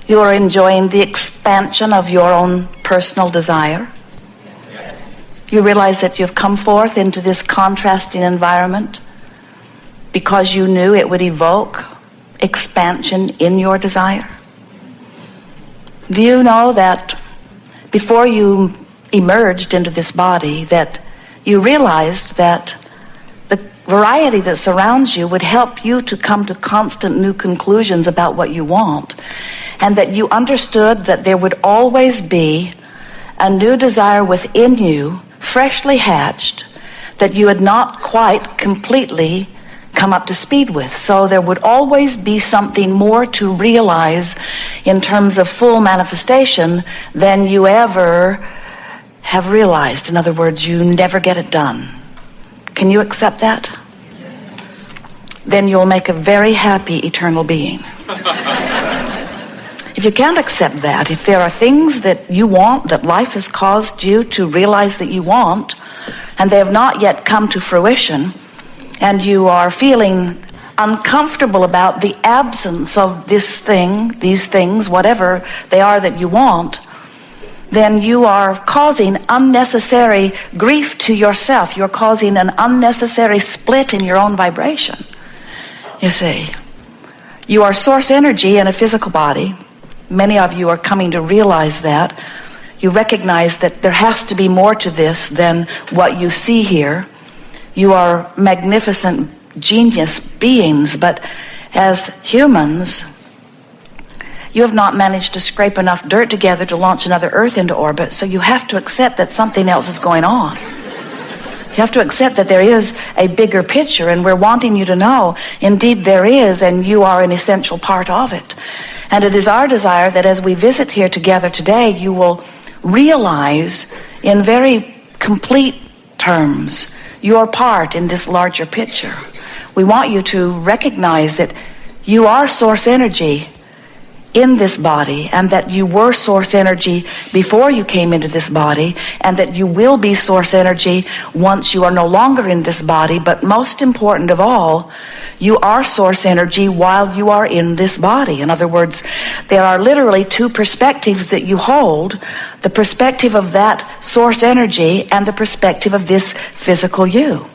You are enjoying the expansion of your own personal desire. You realize that you've come forth into this contrasting environment because you knew it would evoke expansion in your desire. Do you know that before you emerged into this body, that you realized that the variety that surrounds you would help you to come to constant new conclusions about what you want, and that you understood that there would always be a new desire within you, freshly hatched, that you had not quite completely come up to speed with. So there would always be something more to realize in terms of full manifestation than you ever have realized. In other words, you never get it done. Can you accept that? Then you'll make a very happy eternal being. If you can't accept that, if there are things that you want, that life has caused you to realize that you want, and they have not yet come to fruition, and you are feeling uncomfortable about the absence of this thing, these things, whatever they are that you want, then you are causing unnecessary grief to yourself. You're causing an unnecessary split in your own vibration. You see, you are source energy in a physical body. Many of you are coming to realize that. You recognize that there has to be more to this than what you see here. You are magnificent genius beings, but as humans, you have not managed to scrape enough dirt together to launch another Earth into orbit, so you have to accept that something else is going on. You have to accept that there is a bigger picture, and we're wanting you to know, indeed there is, and you are an essential part of it. And it is our desire that as we visit here together today, you will realize in very complete terms your part in this larger picture. We want you to recognize that you are source energy in this body, and that you were source energy before you came into this body, and that you will be source energy once you are no longer in this body. But most important of all, you are source energy while you are in this body. In other words, there are literally two perspectives that you hold: the perspective of that source energy and the perspective of this physical you.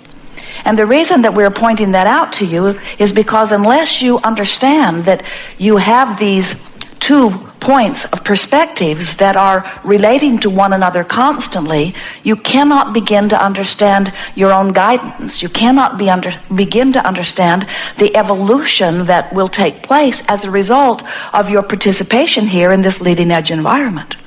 And the reason that we're pointing that out to you is because unless you understand that you have these 2 points of perspectives that are relating to one another constantly, you cannot begin to understand your own guidance. You cannot begin to understand the evolution that will take place as a result of your participation here in this leading edge environment.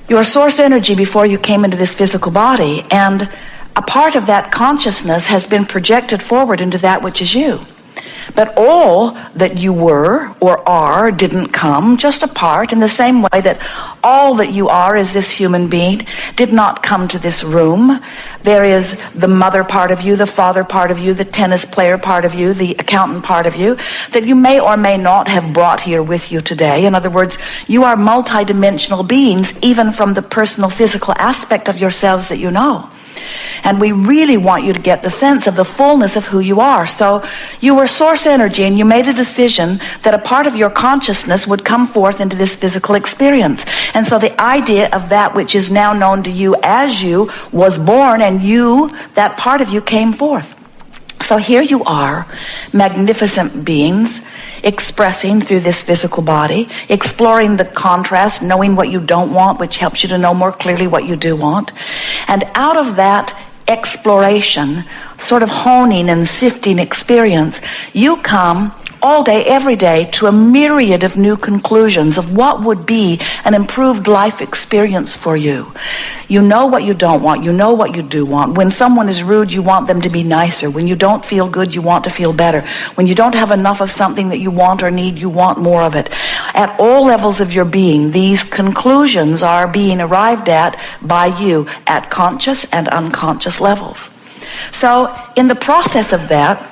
Your source energy before you came into this physical body, and a part of that consciousness has been projected forward into that which is you. But all that you were or are didn't come, just a part, in the same way that all that you are as this human being did not come to this room. There is the mother part of you, the father part of you, the tennis player part of you, the accountant part of you, that you may or may not have brought here with you today. In other words, you are multidimensional beings, even from the personal physical aspect of yourselves that you know. And we really want you to get the sense of the fullness of who you are. So you were source energy, and you made a decision that a part of your consciousness would come forth into this physical experience. And so the idea of that which is now known to you as you was born, and you, that part of you, came forth. So here you are, magnificent beings, expressing through this physical body, exploring the contrast, knowing what you don't want, which helps you to know more clearly what you do want. And out of that exploration, sort of honing and sifting experience, you come all day, every day, to a myriad of new conclusions of what would be an improved life experience for you. You know what you don't want. You know what you do want. When someone is rude, you want them to be nicer. When you don't feel good, you want to feel better. When you don't have enough of something that you want or need, you want more of it. At all levels of your being, these conclusions are being arrived at by you at conscious and unconscious levels. So in the process of that,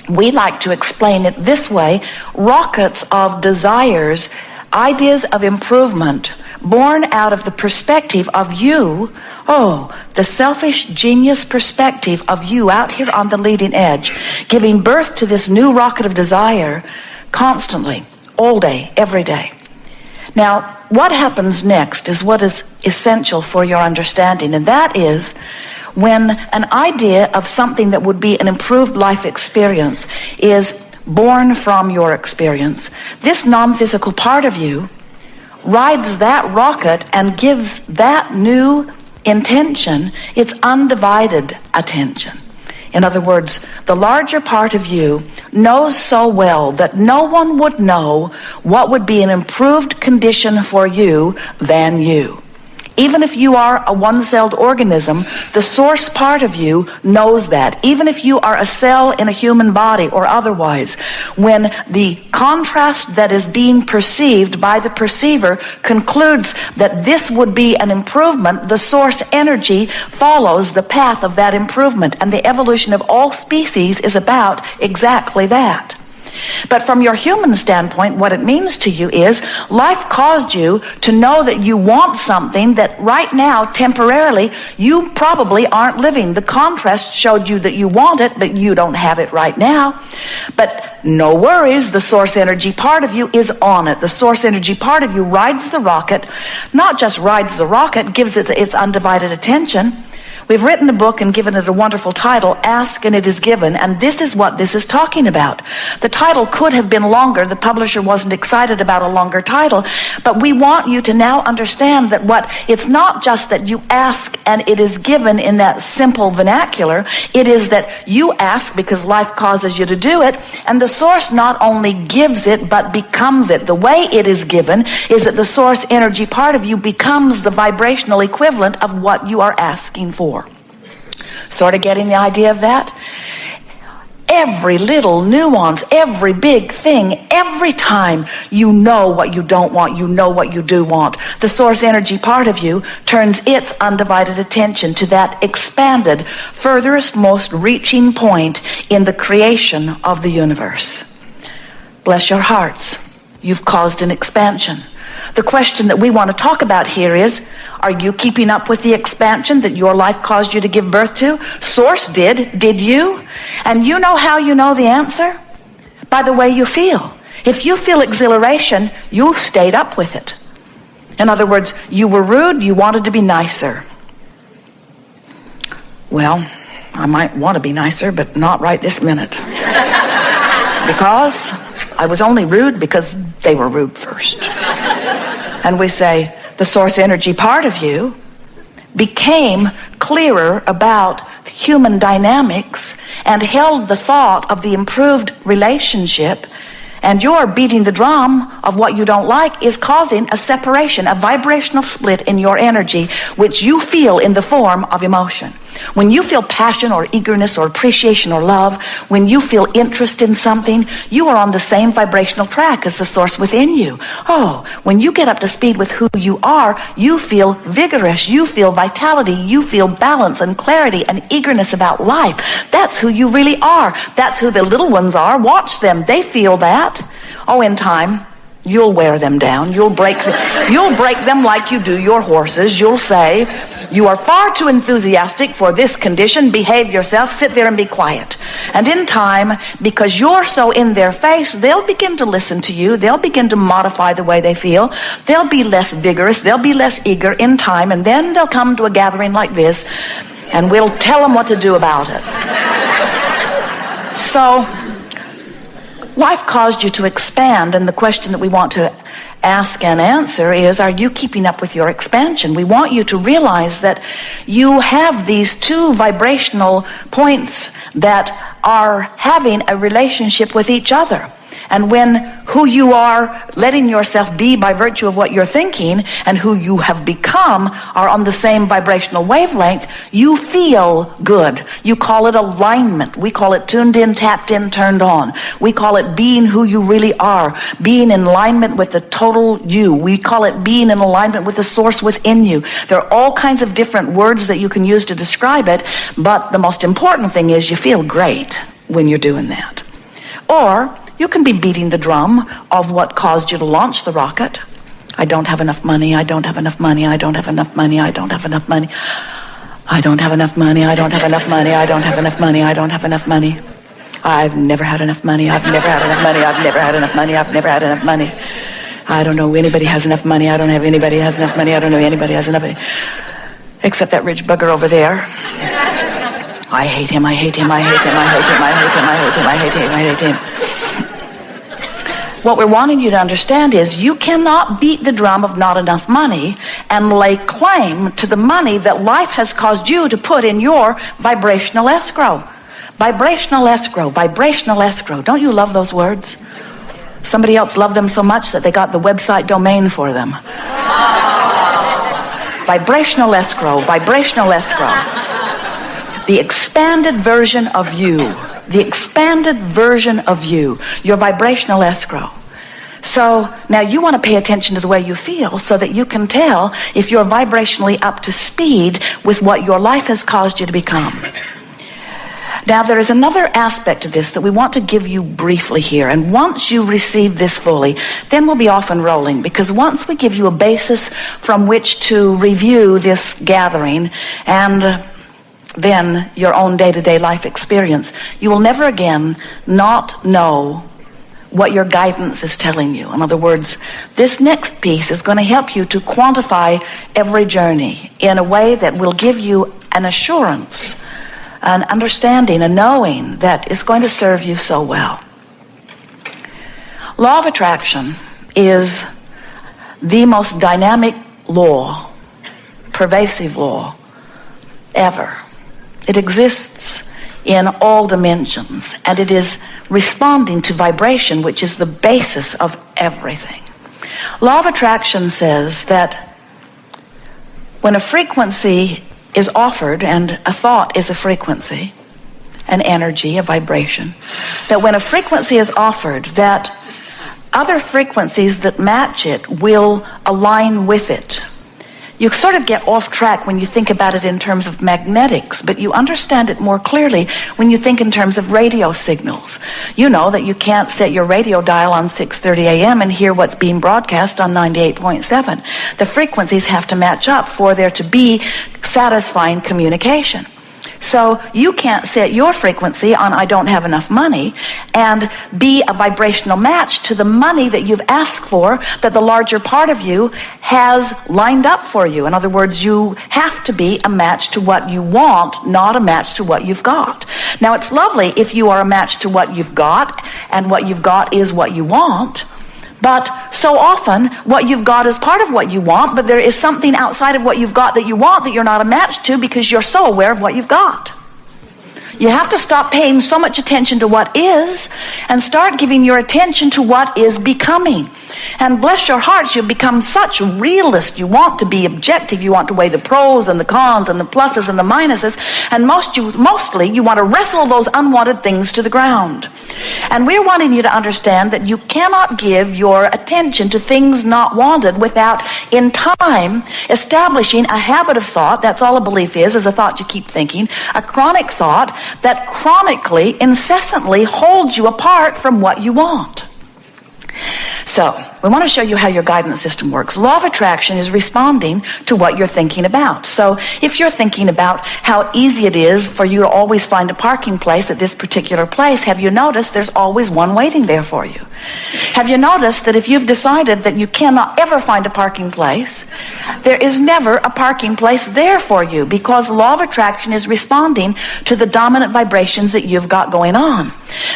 we like to explain it this way: rockets of desires, ideas of improvement, born out of the perspective of you, the selfish genius perspective of you out here on the leading edge, giving birth to this new rocket of desire constantly, all day, every day. Now, what happens next is what is essential for your understanding, and that is when an idea of something that would be an improved life experience is born from your experience. This non-physical part of you rides that rocket and gives that new intention its undivided attention. In other words, the larger part of you knows so well that no one would know what would be an improved condition for you than you. Even if you are a one-celled organism, the source part of you knows that. Even if you are a cell in a human body or otherwise, when the contrast that is being perceived by the perceiver concludes that this would be an improvement, the source energy follows the path of that improvement. And the evolution of all species is about exactly that. But from your human standpoint, what it means to you is life caused you to know that you want something that right now, temporarily, you probably aren't living. The contrast showed you that you want it, but you don't have it right now. But no worries, the source energy part of you is on it. The source energy part of you rides the rocket, not just rides the rocket, gives it its undivided attention. We've written a book and given it a wonderful title, Ask and It Is Given, and this is what this is talking about. The title could have been longer. The publisher wasn't excited about a longer title, but we want you to now understand that it's not just that you ask and it is given in that simple vernacular. It is that you ask because life causes you to do it, and the source not only gives it, but becomes it. The way it is given is that the source energy part of you becomes the vibrational equivalent of what you are asking for. Sort of getting the idea of that? Every little nuance, every big thing, every time you know what you don't want, you know what you do want, the source energy part of you turns its undivided attention to that expanded, furthest, most reaching point in the creation of the universe. Bless your hearts. You've caused an expansion. The question that we want to talk about here is, are you keeping up with the expansion that your life caused you to give birth to? Source did. Did you? And you know how you know the answer? By the way you feel. If you feel exhilaration, you stayed up with it. In other words, you were rude, you wanted to be nicer. Well, I might want to be nicer, but not right this minute. Because I was only rude because they were rude first. And we say, the source energy part of you became clearer about human dynamics and held the thought of the improved relationship, and your beating the drum of what you don't like is causing a separation, a vibrational split in your energy, which you feel in the form of emotion. When you feel passion or eagerness or appreciation or love, when you feel interest in something, you are on the same vibrational track as the source within you. Oh, when you get up to speed with who you are, you feel vigorous, you feel vitality, you feel balance and clarity and eagerness about life. That's who you really are. That's who the little ones are. Watch them. They feel that. Oh, in time, you'll wear them down. You'll break them like you do your horses. You'll say, you are far too enthusiastic for this condition. Behave yourself. Sit there and be quiet. And in time, because you're so in their face, they'll begin to listen to you. They'll begin to modify the way they feel. They'll be less vigorous. They'll be less eager in time. And then they'll come to a gathering like this, and we'll tell them what to do about it. So, life caused you to expand, and the question that we want to ask and answer is, are you keeping up with your expansion? We want you to realize that you have these two vibrational points that are having a relationship with each other. And when who you are letting yourself be by virtue of what you're thinking and who you have become are on the same vibrational wavelength, you feel good. You call it alignment. We call it tuned in, tapped in, turned on. We call it being who you really are, being in alignment with the total you. We call it being in alignment with the source within you. There are all kinds of different words that you can use to describe it, but the most important thing is you feel great when you're doing that. Or you can be beating the drum of what caused you to launch the rocket. I don't have enough money. I don't have enough money. I don't have enough money. I don't have enough money. I don't have enough money. I don't have enough money. I don't have enough money. I don't have enough money. I've never had enough money. I've never had enough money. I've never had enough money. I've never had enough money. I don't know anybody has enough money. I don't have anybody has enough money. I don't know anybody has enough money. Except that rich bugger over there. I hate him. I hate him. I hate him. I hate him. I hate him. I hate him. I hate him. I hate him. What we're wanting you to understand is you cannot beat the drum of not enough money and lay claim to the money that life has caused you to put in your vibrational escrow. Vibrational escrow. Vibrational escrow. Don't you love those words? Somebody else loved them so much that they got the website domain for them. Vibrational escrow. Vibrational escrow. The expanded version of you. The expanded version of you, your vibrational escrow. So now you want to pay attention to the way you feel so that you can tell if you're vibrationally up to speed with what your life has caused you to become. Now there is another aspect of this that we want to give you briefly here, and once you receive this fully, then we'll be off and rolling, because once we give you a basis from which to review this gathering and then your own day-to-day life experience, you will never again not know what your guidance is telling you. In other words, this next piece is going to help you to quantify every journey in a way that will give you an assurance, an understanding, a knowing that is going to serve you so well. Law of attraction is the most dynamic law, pervasive law ever. It exists in all dimensions, and it is responding to vibration, which is the basis of everything. Law of attraction says that when a frequency is offered, and a thought is a frequency, an energy, a vibration, that when a frequency is offered, that other frequencies that match it will align with it. You sort of get off track when you think about it in terms of magnetics, but you understand it more clearly when you think in terms of radio signals. You know that you can't set your radio dial on 6:30 a.m. and hear what's being broadcast on 98.7. The frequencies have to match up for there to be satisfying communication. So you can't set your frequency on I don't have enough money and be a vibrational match to the money that you've asked for, that the larger part of you has lined up for you. In other words, you have to be a match to what you want, not a match to what you've got. Now, it's lovely if you are a match to what you've got, and what you've got is what you want. But so often, what you've got is part of what you want, but there is something outside of what you've got that you want that you're not a match to because you're so aware of what you've got. You have to stop paying so much attention to what is and start giving your attention to what is becoming. And bless your hearts, you've become such a realist. You want to be objective. You want to weigh the pros and the cons and the pluses and the minuses. And mostly you want to wrestle those unwanted things to the ground. And we're wanting you to understand that you cannot give your attention to things not wanted without, in time, establishing a habit of thought. That's all a belief is a thought you keep thinking. A chronic thought that chronically, incessantly holds you apart from what you want. So, we want to show you how your guidance system works. Law of attraction is responding to what you're thinking about. So, if you're thinking about how easy it is for you to always find a parking place at this particular place, have you noticed there's always one waiting there for you? Have you noticed that if you've decided that you cannot ever find a parking place, there is never a parking place there for you, because law of attraction is responding to the dominant vibrations that you've got going on.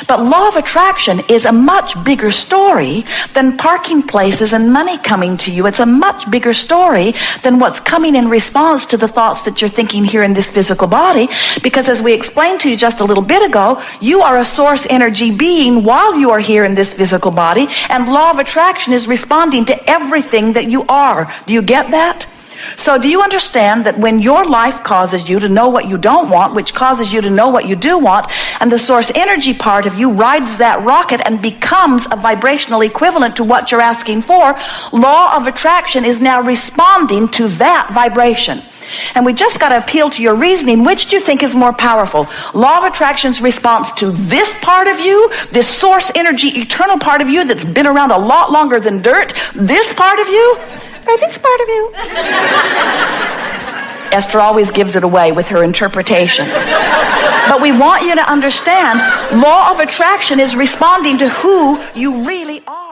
But law of attraction is a much bigger story than parking places and money coming to you. It's a much bigger story than what's coming in response to the thoughts that you're thinking here in this physical body, because as we explained to you just a little bit ago, you are a source energy being while you are here in this physical body, and law of attraction is responding to everything that you are. Do you get that? So do you understand that when your life causes you to know what you don't want, which causes you to know what you do want, and the source energy part of you rides that rocket and becomes a vibrational equivalent to what you're asking for, law of attraction is now responding to that vibration. And we just got to appeal to your reasoning. Which do you think is more powerful? Law of attraction's response to this part of you, this source energy, eternal part of you that's been around a lot longer than dirt, this part of you, or this part of you? Esther always gives it away with her interpretation. But we want you to understand, law of attraction is responding to who you really are.